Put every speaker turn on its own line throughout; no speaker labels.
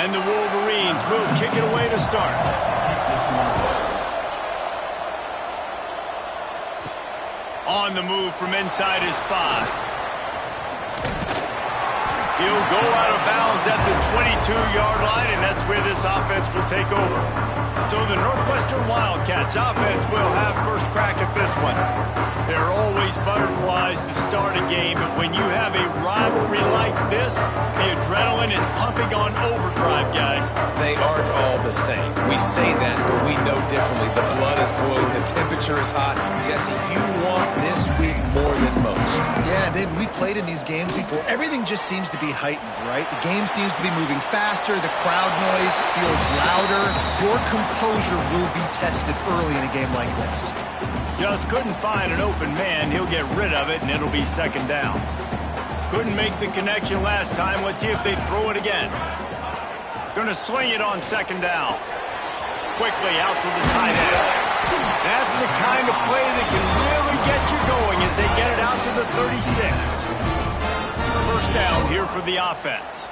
And the Wolverines will kick it away to start. On the move from inside his 5. He'll go out of bounds at the 22-yard line, and that's where this offense will take over. So the Northwestern Wildcats offense will have first crack at this one. There are always butterflies to start a game, but when you have a rivalry like this, the adrenaline is pumping on overdrive, guys.
They aren't all the same. We say that, but we know differently. The blood is boiling. The temperature is hot. Jesse, you want this week more than most.
Yeah, Dave, we played in these games before. Everything just seems to be heightened, right? The game seems to be moving faster. The crowd noise feels louder. Your composure will be tested early in a game like this.
Just couldn't find an open man. He'll get rid of it, and it'll be second down. Couldn't make the connection last time. Let's see if they throw it again. Gonna swing it on second down. Quickly out to the tight end. That's the kind of play that can really get you going as they get it out to the 36. First down here for the offense.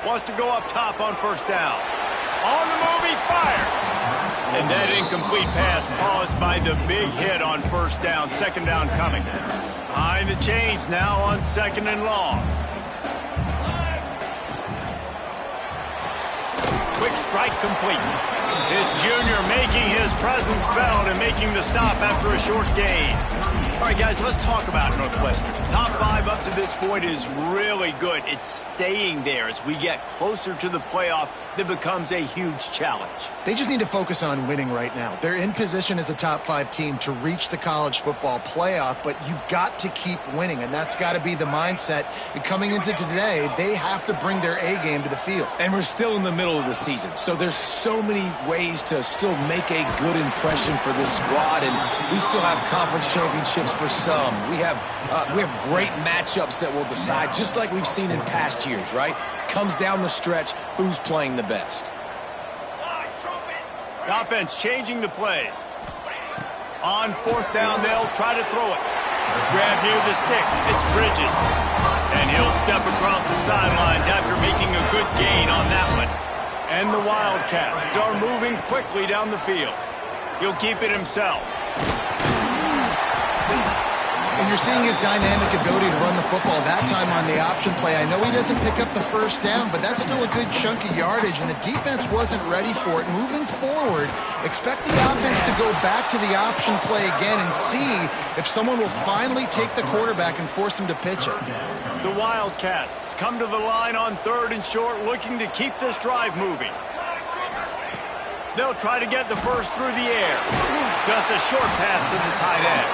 Wants to go up top on first down. On the move, he fires. And that incomplete pass caused by the big hit on first down. Second down coming. Behind the chains now on second and long. Quick strike complete. This junior making his presence felt and making the stop after a short gain. All right, guys, let's talk about Northwestern. Top 5 up to this point is really good. It's staying there as we get closer to the playoff that becomes a huge challenge.
They just need to focus on winning right now. They're in position as a top 5 team to reach the college football playoff, but you've got to keep winning, and that's got to be the mindset. And coming into today, they have to bring their A game to the field.
And we're still in the middle of the season, so there's so many ways to still make a good impression for this squad, and we still have conference championships for some. We have great matchups that will decide, just like we've seen in past years, right? Comes down the stretch, who's playing the best.
The offense changing the play. On fourth down, they'll try to throw it. Grab near the sticks. It's Bridges. And he'll step across the sidelines after making a good gain on that one. And the Wildcats are moving quickly down the field. He'll keep it himself.
And you're seeing his dynamic ability to run the football, that time on the option play. I know he doesn't pick up the first down, but that's still a good chunk of yardage, and the defense wasn't ready for it. Moving forward, expect the offense to go back to the option play again and see if someone will finally take the quarterback and force him to pitch it.
The Wildcats come to the line on third and short, looking to keep this drive moving. They'll try to get the first through the air. Just a short pass to the tight end.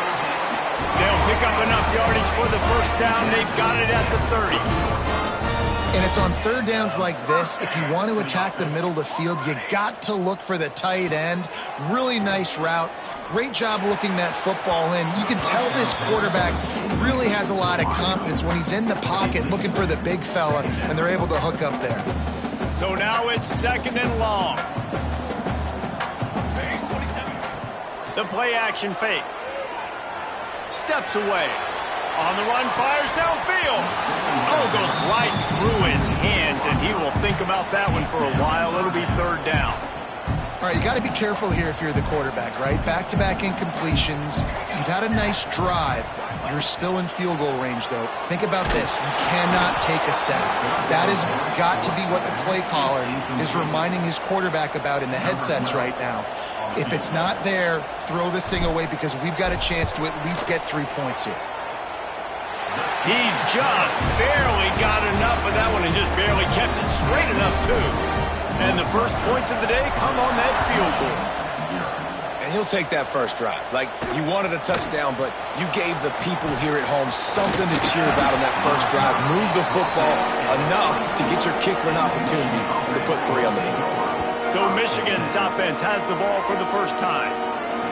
They'll pick up enough yardage for the first down. They've got it at the 30.
And it's on third downs like this, if you want to attack the middle of the field, you got to look for the tight end. Really nice route. Great job looking that football in. You can tell this quarterback really has a lot of confidence when he's in the pocket looking for the big fella, and they're able to hook up there.
So now it's second and long. The play action fake. Steps away. On the run, fires downfield. Oh, goes right through his hands, and he will think about that one for a while. It'll be third down.
All right, you got to be careful here if you're the quarterback, right? Back-to-back incompletions. You've had a nice drive. You're still in field goal range, though. Think about this. You cannot take a sack. That has got to be what the play caller is reminding his quarterback about in the headsets right now. If it's not there, throw this thing away because we've got a chance to at least get 3 points here.
He just barely got enough of that one and just barely kept it straight enough, too. And the first points of the day come on that field goal.
And he'll take that first drive. Like, you wanted a touchdown, but you gave the people here at home something to cheer about on that first drive. Move the football enough to get your kicker an opportunity and to put 3 on the board.
So Michigan's offense has the ball for the first time.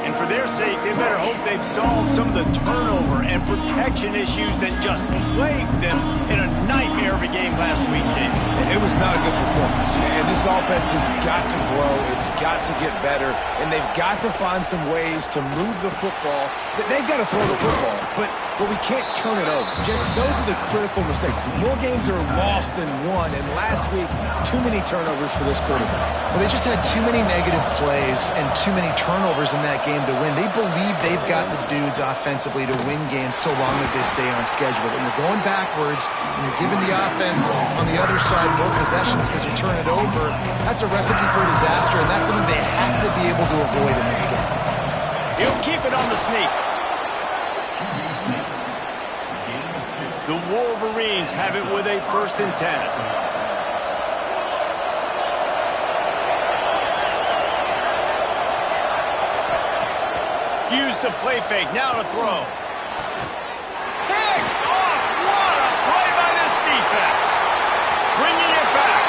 And for their sake, they better hope they've solved some of the turnover and protection issues that just plagued them in a nightmare of a game last week, Dave.
It was not a good performance. And this offense has got to grow. It's got to get better. And they've got to find some ways to move the football. They've got to throw the football. But but we can't turn it over. Just those are the critical mistakes. More games are lost than won, and last week, too many turnovers for this quarterback.
Well, they just had too many negative plays and too many turnovers in that game to win. They believe they've got the dudes offensively to win games so long as they stay on schedule. But when you're going backwards and you're giving the offense on the other side more possessions because you turn it over, that's a recipe for disaster, and that's something they have to be able to avoid in this game.
He'll keep it on the sneak. The Wolverines have it with a 1st and 10. Use the play fake, now to throw. Picked off! What a play by this defense! Bringing it back.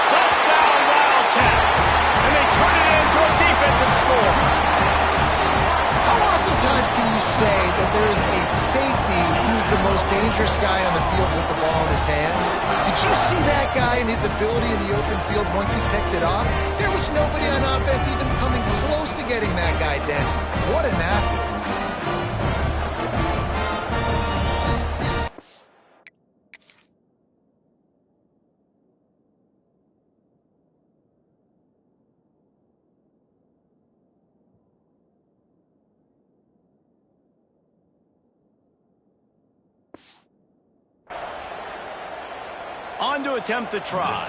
Touchdown, Wildcats! And they turn it into a defensive score.
How oftentimes can you say that there is a safety who's the most dangerous guy on the field with the ball in his hands? Did you see that guy and his ability in the open field once he picked it off? There was nobody on offense even coming close to getting that guy down. What an athlete.
On to attempt the try.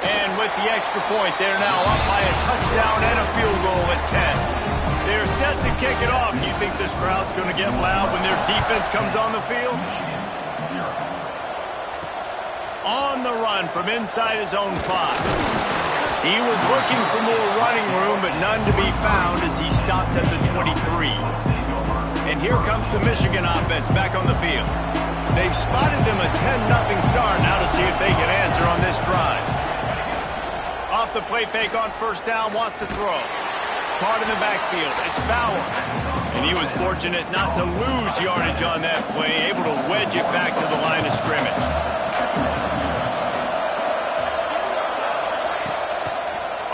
And with the extra point, they're now up by a touchdown and a field goal at 10. They're set to kick it off. You think this crowd's going to get loud when their defense comes on the field? On the run from inside his own 5. He was looking for more running room, but none to be found as he stopped at the 23. And here comes the Michigan offense back on the field. They've spotted them a 10-0 start. Now to see if they can answer on this drive. Off the play fake on 1st down, wants to throw. Caught in the backfield. It's Bauer. And he was fortunate not to lose yardage on that play, able to wedge it back to the line of scrimmage.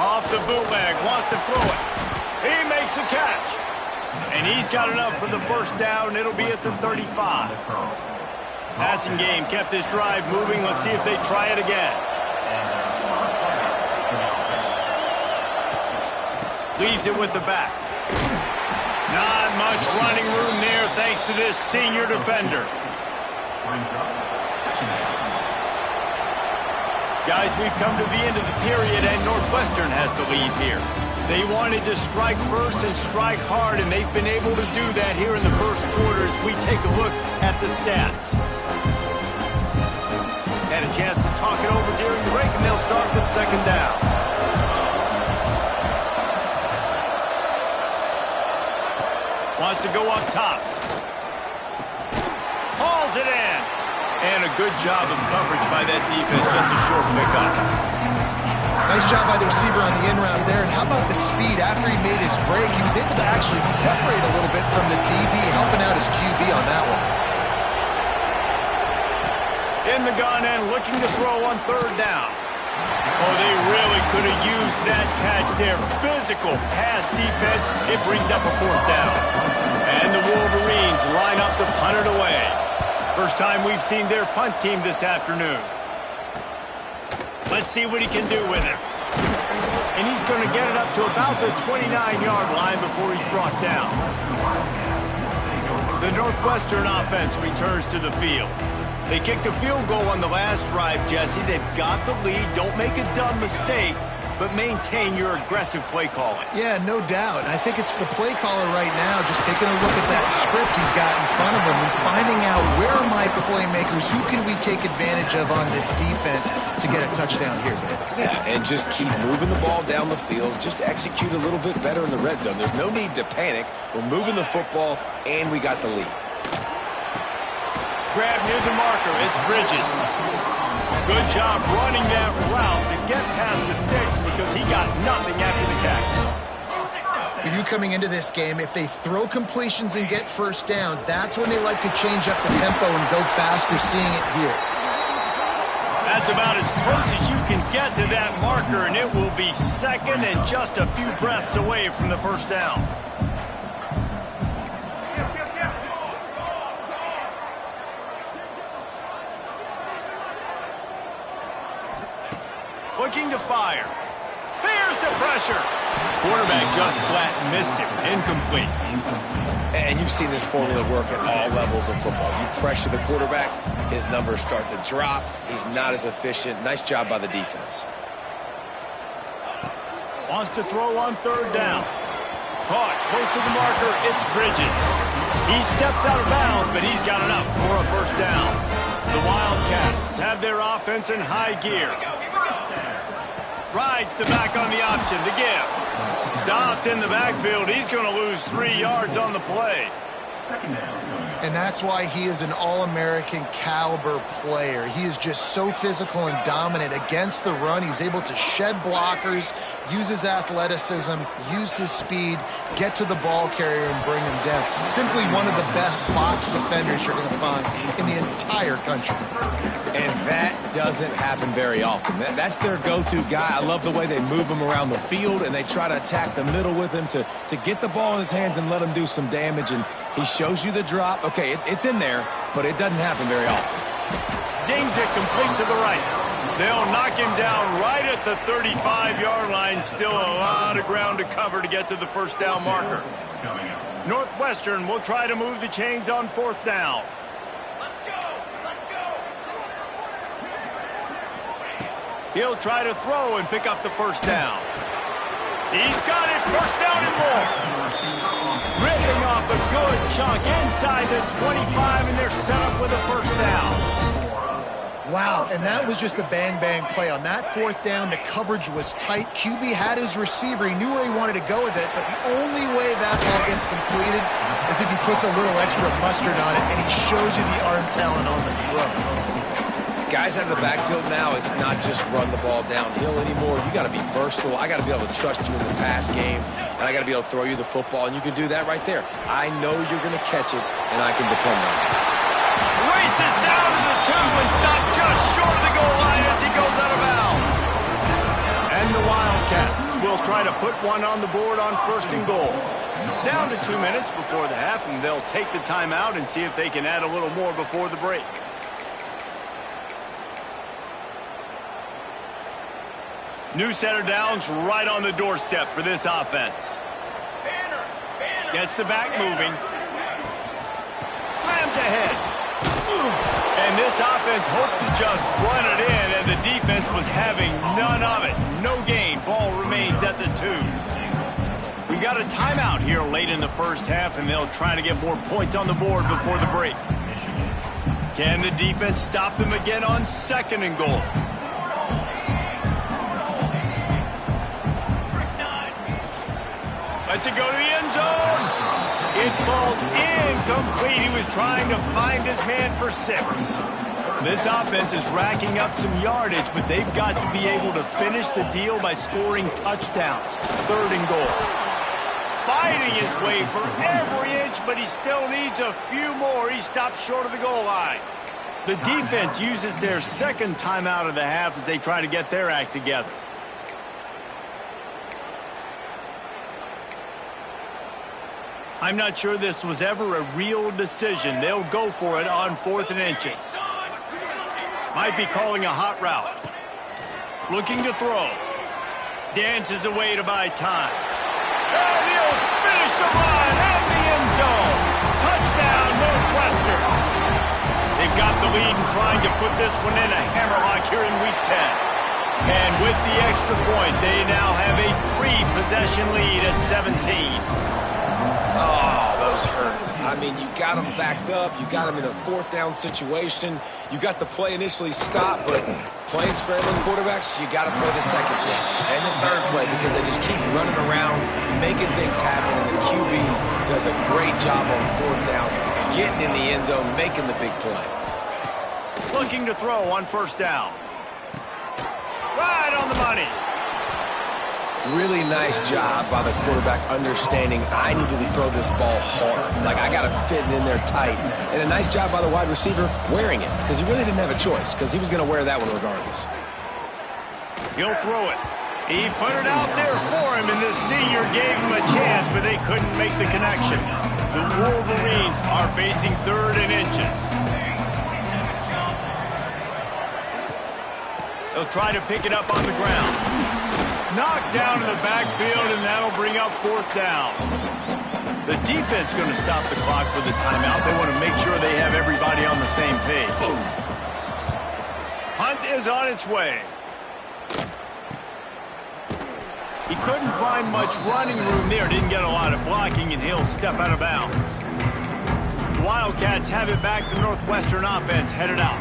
Off the bootleg, wants to throw it. He makes a catch. And he's got enough for the 1st down. It'll be at the 35. Passing game kept this drive moving. Let's see if they try it again. Leaves it with the back. Not much running room there thanks to this senior defender. Guys, we've come to the end of the period, and Northwestern has the lead here. They wanted to strike first and strike hard, and they've been able to do that here in the first quarter as we take a look at the stats. Had a chance to talk it over during the break, and they'll start with 2nd down. Wants to go up top. Hauls it in. And a good job of coverage by that defense, just a short pickup.
Nice job by the receiver on the in route there. And how about the speed? After he made his break, he was able to actually separate a little bit from the DB, helping out his QB on that one.
In the gun and looking to throw on 3rd down. Oh, they really could have used that catch there. Physical pass defense. It brings up a 4th down. And the Wolverines line up to punt it away. First time we've seen their punt team this afternoon. Let's see what he can do with it. And he's going to get it up to about the 29-yard line before he's brought down. The Northwestern offense returns to the field. They kicked a field goal on the last drive, Jesse. They've got the lead. Don't make a dumb mistake, but maintain your aggressive play calling.
Yeah, no doubt. I think it's the play caller right now just taking a look at that script he's got in front of him and finding out where are my playmakers, who can we take advantage of on this defense to get a touchdown here.
Yeah, and just keep moving the ball down the field. Just execute a little bit better in the red zone. There's no need to panic. We're moving the football, and we got the lead.
Grab near the marker. It's Bridges. Good job running that route to get past the sticks because he got nothing after the catch.
For you coming into this game, if they throw completions and get 1st downs, that's when they like to change up the tempo and go fast. You're seeing it here.
That's about as close as you can get to that marker, and it will be 2nd and just a few breaths away from the 1st down. fire. Here's the pressure. Quarterback just flat missed him. Incomplete.
And you've seen this formula work at all levels of football. You pressure the quarterback, his numbers start to drop. He's not as efficient. Nice job by the defense.
Wants to throw on third down. Caught close to the marker. It's Bridges. He steps out of bounds, but he's got enough for a first down. The Wildcats have their offense in high gear. Rides the back on the option to give. Stopped in the backfield. He's going to lose 3 yards on the play.
And that's why he is an All-American caliber player. He is just so physical and dominant against the run. He's able to shed blockers, use his athleticism, use his speed, get to the ball carrier and bring him down. Simply one of the best box defenders you're going to find in the entire country.
And that doesn't happen very often. That's their go-to guy. I love the way they move him around the field, and they try to attack the middle with him to get the ball in his hands and let him do some damage. And he shows you the drop. Okay, it's in there, but it doesn't happen very often.
Zings it complete to the right. They'll knock him down right at the 35-yard line. Still a lot of ground to cover to get to the first down marker. Northwestern will try to move the chains on fourth down. He'll try to throw and pick up the first down. He's got it, first down and more. Ripping off a good chunk inside the 25, and they're set up with a first down.
Wow, and that was just a bang-bang play. On that fourth down, the coverage was tight. QB had his receiver. He knew where he wanted to go with it, but the only way that ball gets completed is if he puts a little extra mustard on it, and he shows you the arm talent on the throw.
Guys out of the backfield now, it's not just run the ball downhill anymore. You got to be versatile. I got to be able to trust you in the pass game, and I got to be able to throw you the football, and you can do that right there. I know you're going to catch it, and I can depend on it.
Races down to the 2 and stopped just short of the goal line as he goes out of bounds. And the Wildcats will try to put one on the board on first and goal. Down to 2 minutes before the half, and they'll take the timeout and see if they can add a little more before the break. New center downs right on the doorstep for this offense. Gets the back moving. Slams ahead. And this offense hoped to just run it in, and the defense was having none of it. No gain. Ball remains at the 2. We got a timeout here late in the first half, and they'll try to get more points on the board before the break. Can the defense stop them again on second and goal? Lets it go to the end zone. It falls incomplete. He was trying to find his man for 6. This offense is racking up some yardage, but they've got to be able to finish the deal by scoring touchdowns. Third and goal. Fighting his way for every inch, but he still needs a few more. He stopped short of the goal line. The defense uses their second timeout of the half as they try to get their act together. I'm not sure this was ever a real decision. They'll go for it on 4th and inches. Might be calling a hot route. Looking to throw. Dances away to buy time. And he'll finish the run and the end zone. Touchdown, Northwestern. They've got the lead and trying to put this one in a hammerlock here in Week 10. And with the extra point, they now have a 3-possession lead at 17.
Oh, those hurt. I mean, you got them backed up. You got them in a 4th down situation. You got the play initially stopped, but playing scrambling quarterbacks, you got to play the second play and the third play because they just keep running around, making things happen, and the QB does a great job on 4th down, getting in the end zone, making the big play.
Looking to throw on first down. Right on the money.
Really nice job by the quarterback understanding I need to throw this ball hard. Like, I got to fit it in there tight. And a nice job by the wide receiver wearing it because he really didn't have a choice because he was going to wear that one regardless.
He'll throw it. He put it out there for him, and the senior gave him a chance, but they couldn't make the connection. The Wolverines are facing 3rd and inches. They'll try to pick it up on the ground. Knocked down in the backfield, and that'll bring up 4th down. The defense going to stop the clock for the timeout. They want to make sure they have everybody on the same page. Punt is on its way. He couldn't find much running room there. Didn't get a lot of blocking, and he'll step out of bounds. The Wildcats have it back. The Northwestern offense headed out.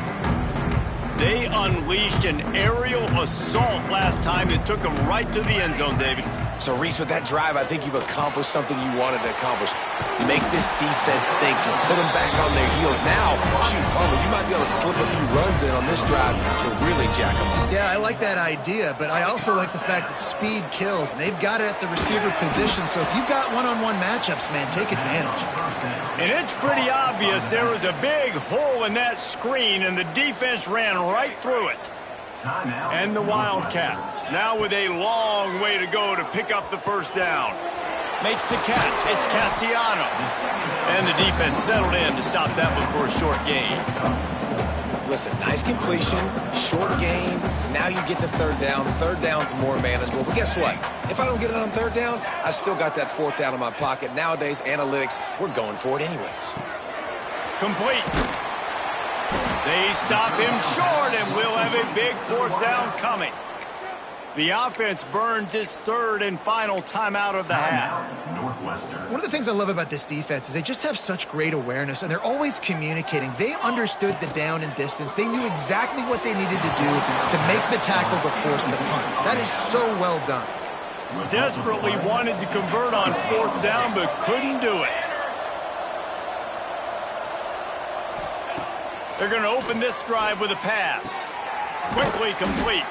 They unleashed an aerial assault last time that took them right to the end zone, David.
So, Reese, with that drive, I think you've accomplished something you wanted to accomplish. Make this defense think. You put them back on their heels. Now, shoot, Palmer, you might be able to slip a few runs in on this drive to really jack them up.
Yeah, I like that idea, but I also like the fact that speed kills, and they've got it at the receiver position. So if you've got one-on-one matchups, man, take advantage.
And it's pretty obvious there was a big hole in that screen, and the defense ran right through it. And the Wildcats, now with a long way to go to pick up the 1st down. Makes the catch. It's Castellanos. And the defense settled in to stop that one for a short gain.
Listen, nice completion, short game. Now you get to 3rd down. 3rd down's more manageable. But guess what? If I don't get it on 3rd down, I still got that 4th down in my pocket. Nowadays, analytics, we're going for it anyways.
Complete. They stop him short, and we'll have a big 4th down coming. The offense burns its 3rd and final timeout of the half.
One of the things I love about this defense is they just have such great awareness, and they're always communicating. They understood the down and distance. They knew exactly what they needed to do to make the tackle to force the punt. That is so well done.
Desperately wanted to convert on 4th down, but couldn't do it. They're going to open this drive with a pass. Quickly complete.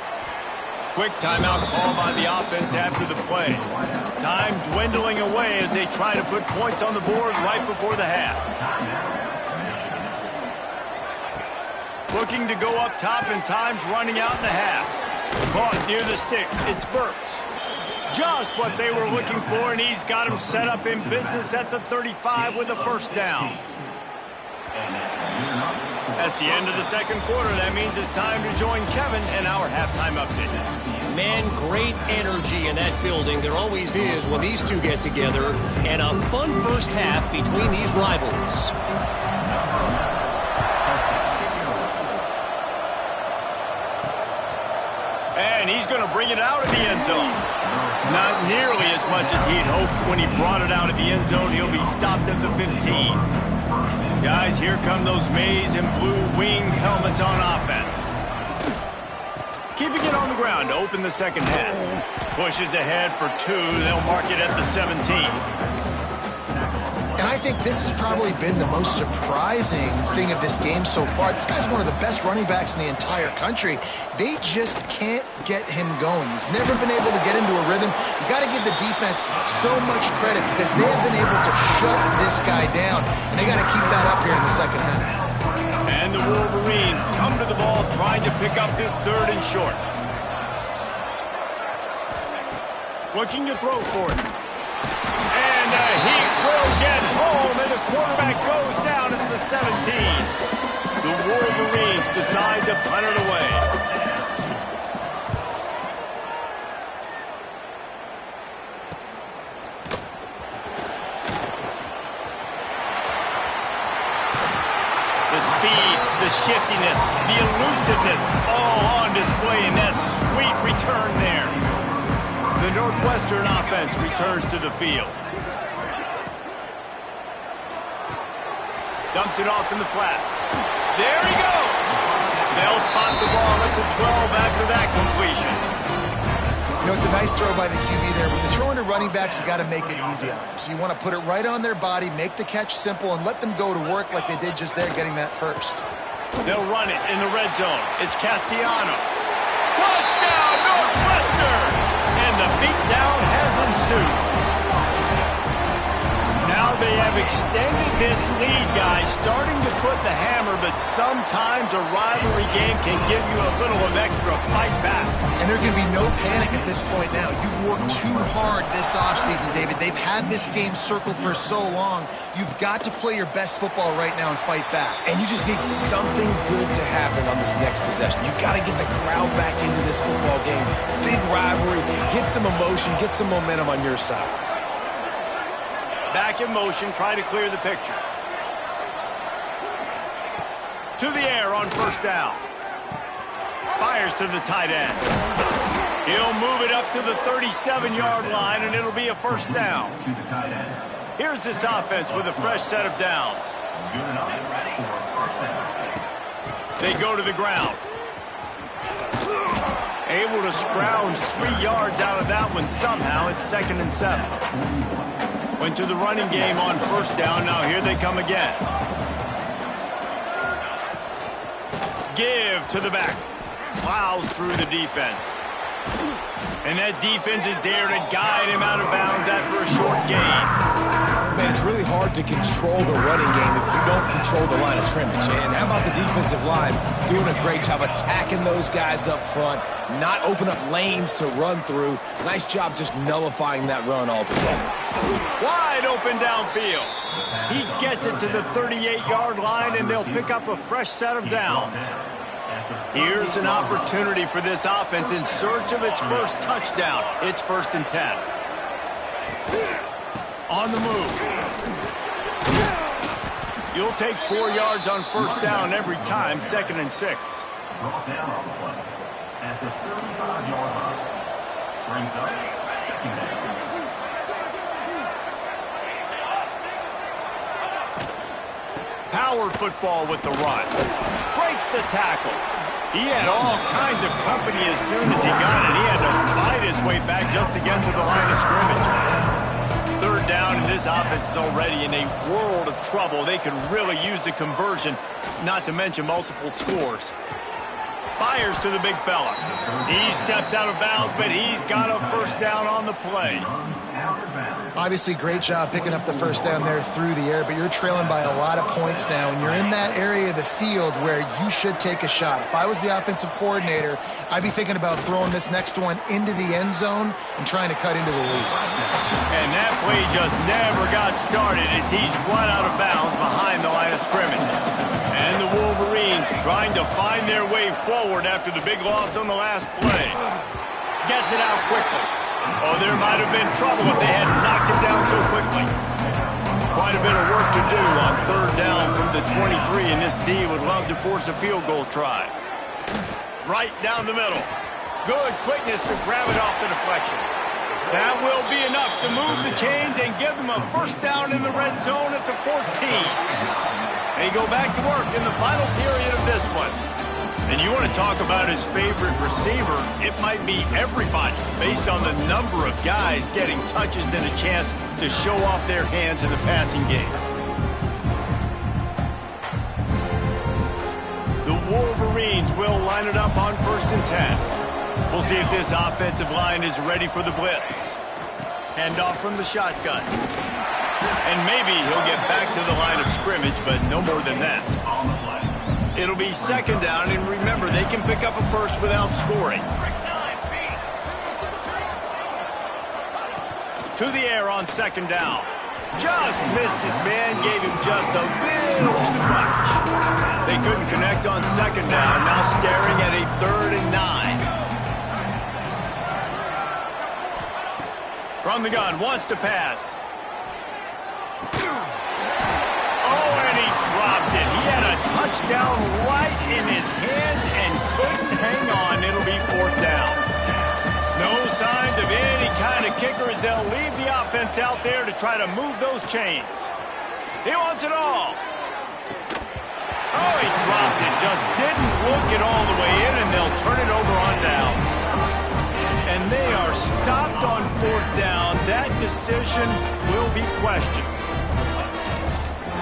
Quick timeout call by the offense after the play. Time dwindling away as they try to put points on the board right before the half. Looking to go up top, and time's running out in the half. Caught near the sticks. It's Burks. Just what they were looking for, and he's got him set up in business at the 35 with a 1st down. That's the end of the 2nd quarter. That means it's time to join Kevin and our halftime update.
Man, great energy in that building. There always is when these two get together. And a fun 1st half between these rivals.
And he's going to bring it out of the end zone. Not nearly as much as he'd hoped when he brought it out of the end zone. He'll be stopped at the 15. Guys, here come those maize and blue winged helmets on offense. Keeping it on the ground to open the 2nd half. Pushes ahead for 2. They'll mark it at the 17.
And I think this has probably been the most surprising thing of this game so far. This guy's one of the best running backs in the entire country. They just can't get him going. He's never been able to get into a rhythm. You got to give the defense so much credit because they have been able to shut this guy down, and they got to keep that up here in the 2nd half.
And the Wolverines come to the ball trying to pick up this 3rd and short. Looking to throw for it. And he will get home, and the quarterback goes down at the 17. The Wolverines decide to punt it away. The speed, the shiftiness, the elusiveness, all on display in that sweet return there. The Northwestern offense returns to the field. Dumps it off in the flats. There he goes! They'll spot the ball at the 12 after that completion.
You know, it's a nice throw by the QB there. When you're throwing to running backs, you got to make it easy on them. So you want to put it right on their body, make the catch simple, and let them go to work like they did just there, getting that 1st.
They'll run it in the red zone. It's Castellanos. Touchdown, Northwestern! And the beatdown has ensued. Now they have They've extended this lead, guys, starting to put the hammer, but sometimes a rivalry game can give you a little of extra fight back.
And there can be no panic at this point now. You worked too hard this offseason, David. They've had this game circled for so long. You've got to play your best football right now and fight back.
And you just need something good to happen on this next possession. You got to get the crowd back into this football game. Big rivalry. Get some emotion. Get some momentum on your side.
Back in motion, trying to clear the picture. To the air on first down. Fires to the tight end. He'll move it up to the 37-yard line, and it'll be a first down. Here's this offense with a fresh set of downs. They go to the ground. Able to scrounge 3 yards out of that one somehow. It's 2nd and 7. Went to the running game on first down. Now here they come again. Give to the back. Plows through the defense. And that defense is there to guide him out of bounds after a short gain.
Man, it's really hard to control the running game if you don't control the line of scrimmage. And how about the defensive line doing a great job attacking those guys up front, not open up lanes to run through. Nice job just nullifying that run altogether.
Wide open downfield. He gets it to the 38-yard line, and they'll pick up a fresh set of downs. Here's an opportunity for this offense in search of its first touchdown. It's 1st and 10. On the move. You'll take 4 yards on first down every time, 2nd and 6.
Brought down on the play at the 35-yard line. Brings up 2nd down.
Power football with the run. Breaks the tackle. He had all kinds of company as soon as he got it. He had to fight his way back just to get to the line of scrimmage. 3rd down, and this offense is already in a world of trouble. They could really use a conversion, not to mention multiple scores. Fires to the big fella. He steps out of bounds, but he's got a first down on the play.
Obviously, great job picking up the first down there through the air, but you're trailing by a lot of points now, and you're in that area of the field where you should take a shot. If I was the offensive coordinator, I'd be thinking about throwing this next one into the end zone and trying to cut into the lead.
And that play just never got started as he's run out of bounds behind the line of scrimmage. And the Wolverines trying to find their way forward after the big loss on the last play. Gets it out quickly. Oh, there might have been trouble if they hadn't knocked it down so quickly. Quite a bit of work to do on 3rd down from the 23, and this D would love to force a field goal try. Right down the middle. Good quickness to grab it off the deflection. That will be enough to move the chains and give them a first down in the red zone at the 14. They go back to work in the final period of this one. And you want to talk about his favorite receiver, it might be everybody based on the number of guys getting touches and a chance to show off their hands in the passing game. The Wolverines will line it up on 1st and 10. We'll see if this offensive line is ready for the blitz. Handoff from the shotgun. And maybe he'll get back to the line of scrimmage, but no more than that. It'll be 2nd down, and remember, they can pick up a first without scoring. To the air on 2nd down. Just missed his man, gave him just a little too much. They couldn't connect on 2nd down, now staring at a 3rd and 9. From the gun, wants to pass. Dropped it. He had a touchdown right in his hands and couldn't hang on. It'll be 4th down. No signs of any kind of kicker as they'll leave the offense out there to try to move those chains. He wants it all. Oh, he dropped it. Just didn't look it all the way in, and they'll turn it over on downs. And they are stopped on 4th down. That decision will be questioned.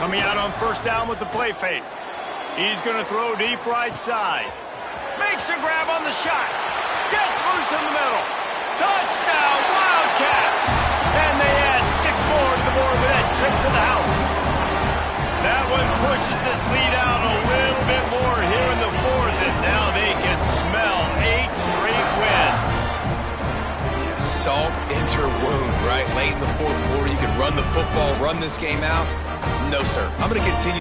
Coming out on 1st down with the play fake. He's going to throw deep right side. Makes a grab on the shot. Gets loose in the middle. Touchdown, Wildcats! And they add 6 more to the board with that trip to the house.
run the football, run this game out? No, sir. I'm going to continue.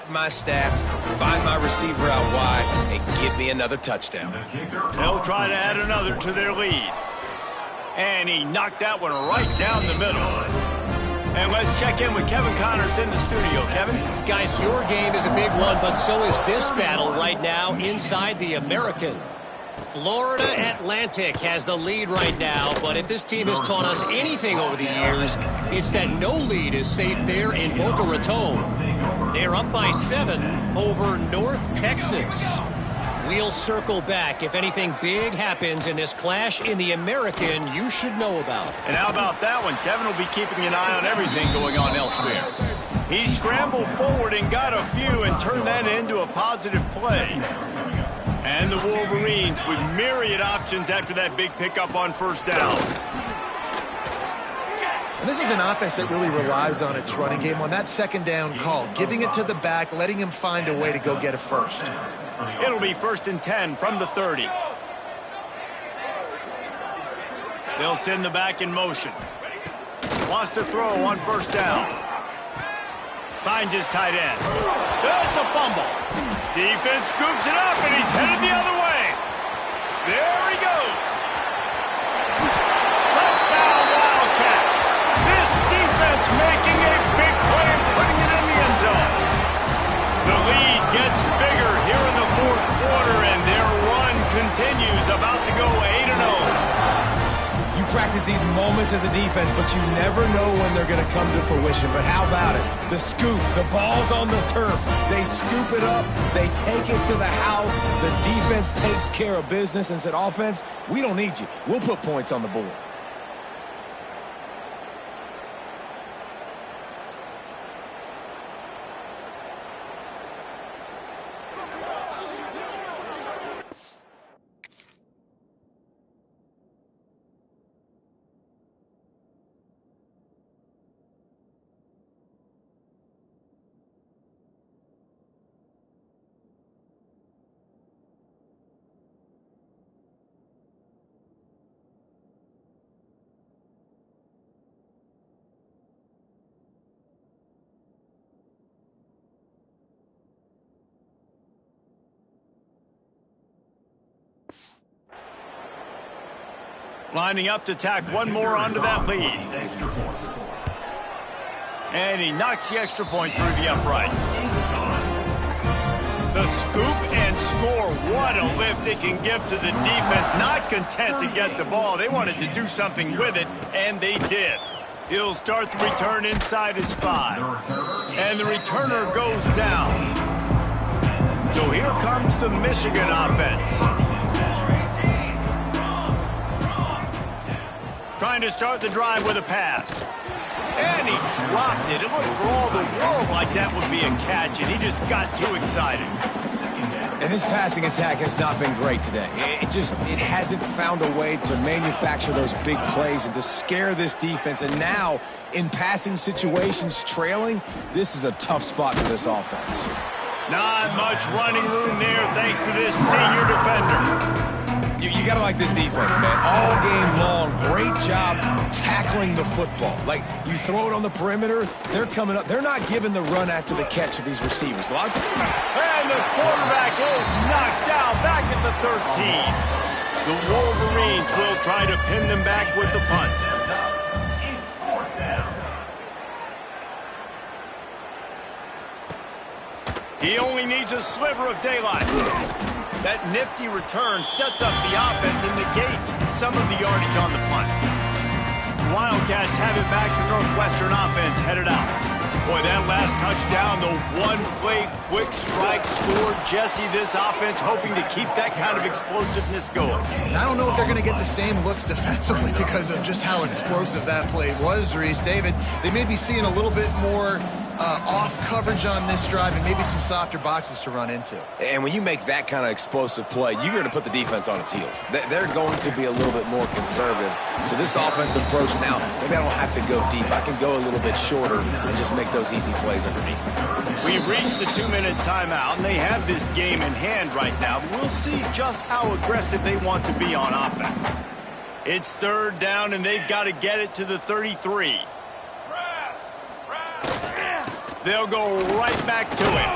My stats, find my receiver out wide, and give me another touchdown.
They'll try to add another to their lead. And he knocked that one right down the middle. And let's check in with Kevin Connors in the studio. Kevin?
Guys, your game is a big one, but so is this battle right now inside the American. Florida Atlantic has the lead right now, but if this team has taught us anything over the years, it's that no lead is safe there in Boca Raton. They're up by 7 over North Texas. We'll circle back if anything big happens in this clash in the American you should know about.
And how about that one? Kevin will be keeping an eye on everything going on elsewhere. He scrambled forward and got a few and turned that into a positive play. And the Wolverines with myriad options after that big pickup on first down.
And this is an offense that really relies on its running game on that second down call, giving it to the back, letting him find a way to go get a first.
It'll be 1st and 10 from the 30. They'll send the back in motion. Wants to throw on first down. Finds his tight end. That's a fumble. Defense scoops it up, and he's headed the other way. There he goes. Touchdown, Wildcats. This defense making a big play and putting it in the end zone. The lead gets bigger here in the 4th quarter, and their run continues, about to go 8-0.
You practice these moments as a defense, but you never know when they're going to come to fruition. But how about it? The scoop, the ball's on the turf. They scoop it up. They take it to the house. The defense takes care of business and said, offense, we don't need you. We'll put points on the board.
Lining up to tack one more onto that lead. And he knocks the extra point through the uprights. The scoop and score. What a lift it can give to the defense. Not content to get the ball. They wanted to do something with it, and they did. He'll start the return inside his 5. And the returner goes down. So here comes the Michigan offense. Trying to start the drive with a pass. And he dropped it. It looked for all the world like that would be a catch, and he just got too excited.
And this passing attack has not been great today. It hasn't found a way to manufacture those big plays and to scare this defense. And now, in passing situations, trailing, this is a tough spot for this offense.
Not much running room there thanks to this senior defender.
You got to like this defense, man. All game long, great job tackling the football. Like, you throw it on the perimeter, they're coming up. They're not giving the run after the catch to these receivers. A lot of times.
And the quarterback is knocked down back at the 13. The Wolverines will try to pin them back with the punt. He only needs a sliver of daylight. That nifty return sets up the offense and negates some of the yardage on the punt. Wildcats have it back. The Northwestern offense headed out. Boy, that last touchdown, the one-play quick strike scored. Jesse, this offense hoping to keep that kind of explosiveness going.
And I don't know if they're going to get the same looks defensively because of just how explosive that play was, Reese. David, they may be seeing a little bit more off coverage on this drive and maybe some softer boxes to run into.
And when you make that kind of explosive play, you're going to put the defense on its heels. They're going to be a little bit more conservative. So this offensive approach now, maybe I don't have to go deep. I can go a little bit shorter and just make those easy plays underneath.
We've reached the 2-minute timeout, and they have this game in hand right now. We'll see just how aggressive they want to be on offense. It's 3rd down, and they've got to get it to the 33. They'll go right back to it.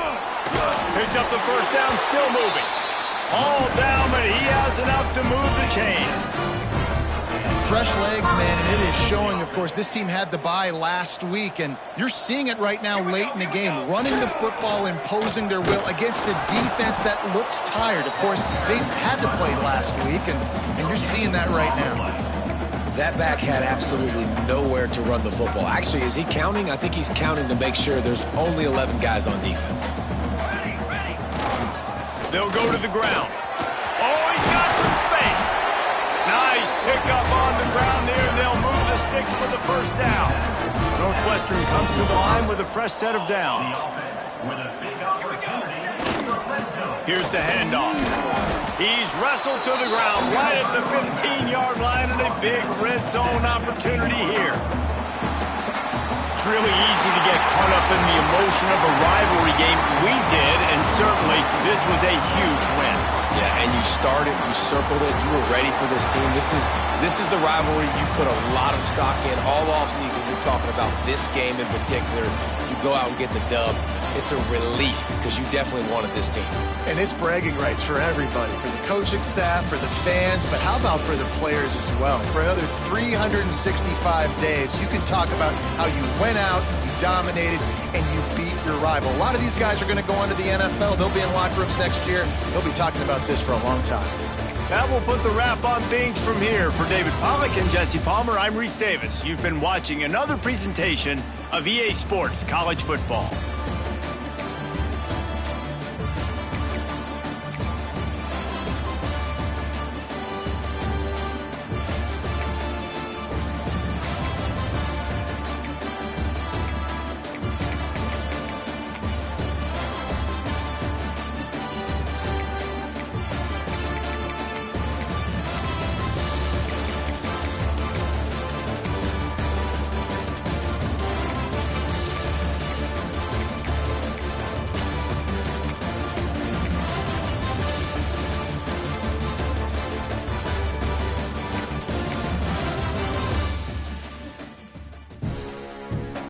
Picks up the first down, still moving. All down, but he has enough to move the chains.
Fresh legs, man, and it is showing, of course. This team had the bye last week, and you're seeing it right now late in the game. Running the football, imposing their will against the defense that looks tired. Of course, they had to play last week, and you're seeing that right now.
That back had absolutely nowhere to run the football. Actually, is he counting? I think he's counting to make sure there's only 11 guys on defense.
They'll go to the ground. Oh, he's got some space. Nice pickup on the ground there. They'll move the sticks for the first down. Northwestern comes to the line with a fresh set of downs. Here's the handoff. He's wrestled to the ground right at the 15-yard line, and a big red zone opportunity here. It's really easy to get caught up in the emotion of a rivalry game. We did, and certainly this was a huge win.
Yeah, and you started, you circled it, you were ready for this team. This is the rivalry you put a lot of stock in all offseason. You're talking about this game in particular. You go out and get the dub. It's a relief because you definitely wanted this team.
And it's bragging rights for everybody, for the coaching staff, for the fans, but how about for the players as well? For another 365 days, you can talk about how you went out, you dominated, and you beat your rival. A lot of these guys are going to go into the NFL. They'll be in locker rooms next year. They'll be talking about this for a long time.
That will put the wrap on things from here. For David Pollack and Jesse Palmer, I'm Reese Davis. You've been watching another presentation of EA Sports College Football.